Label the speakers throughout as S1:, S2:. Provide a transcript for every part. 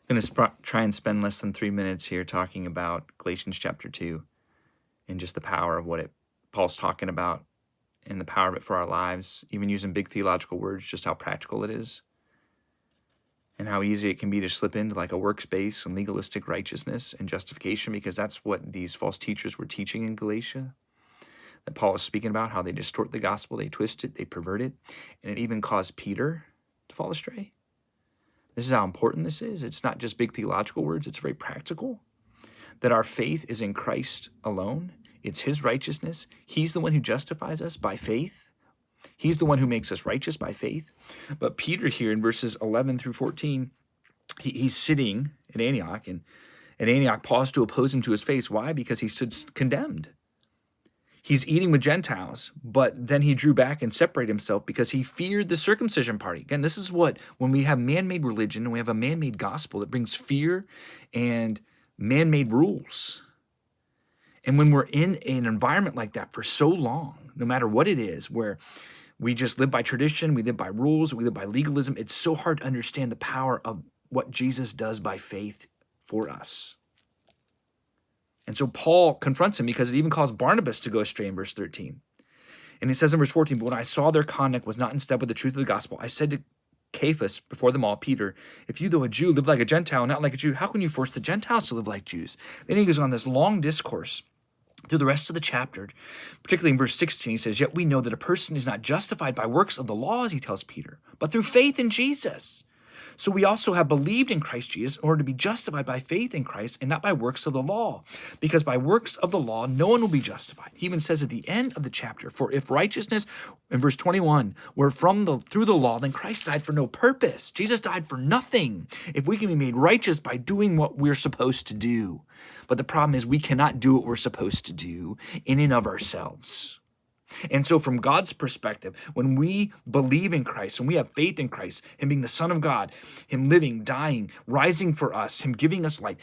S1: I'm going to try and spend less than 3 minutes here talking about Galatians chapter 2 and just the power of what Paul's talking about and the power of it for our lives, even using big theological words, just how practical it is and how easy it can be to slip into like a works-based and legalistic righteousness and justification, because that's what these false teachers were teaching in Galatia, that Paul is speaking about, how they distort the gospel, they twist it, they pervert it, and it even caused Peter to fall astray. This is how important this is. It's not just big theological words. It's very practical, that our faith is in Christ alone. It's his righteousness. He's the one who justifies us by faith. He's the one who makes us righteous by faith. But Peter here in verses 11 through 14, he's sitting in Antioch, and at Antioch paused to oppose him to his face. Why? Because he stood condemned. He's eating with Gentiles, but then he drew back and separated himself because he feared the circumcision party. Again, this is what, when we have man-made religion and we have a man-made gospel, it brings fear and man-made rules. And when we're in an environment like that for so long, no matter what it is, where we just live by tradition, we live by rules, we live by legalism, it's so hard to understand the power of what Jesus does by faith for us. And so Paul confronts him because it even caused Barnabas to go astray in verse 13. And he says in verse 14, "But when I saw their conduct was not in step with the truth of the gospel, I said to Cephas before them all, Peter, if you, though a Jew, live like a Gentile, not like a Jew, how can you force the Gentiles to live like Jews?" Then he goes on this long discourse through the rest of the chapter, particularly in verse 16. He says, "Yet we know that a person is not justified by works of the law," as he tells Peter, "but through faith in Jesus. So we also have believed in Christ Jesus in order to be justified by faith in Christ and not by works of the law. Because by works of the law, no one will be justified." He even says at the end of the chapter, "For if righteousness," in verse 21, "were through the law, then Christ died for no purpose." Jesus died for nothing if we can be made righteous by doing what we're supposed to do. But the problem is we cannot do what we're supposed to do in and of ourselves. And so from God's perspective, when we believe in Christ, when we have faith in Christ, him being the Son of God, him living, dying, rising for us, him giving us life,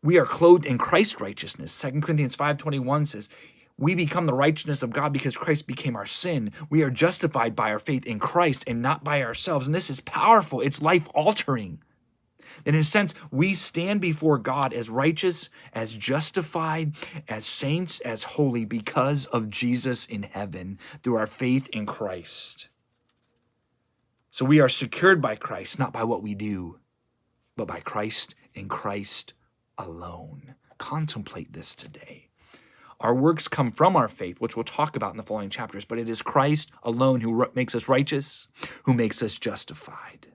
S1: we are clothed in Christ's righteousness. 2 Corinthians 5:21 says, we become the righteousness of God because Christ became our sin. We are justified by our faith in Christ and not by ourselves. And this is powerful. It's life-altering. That in a sense, we stand before God as righteous, as justified, as saints, as holy because of Jesus in heaven through our faith in Christ. So we are secured by Christ, not by what we do, but by Christ and Christ alone. Contemplate this today. Our works come from our faith, which we'll talk about in the following chapters, but it is Christ alone who makes us righteous, who makes us justified.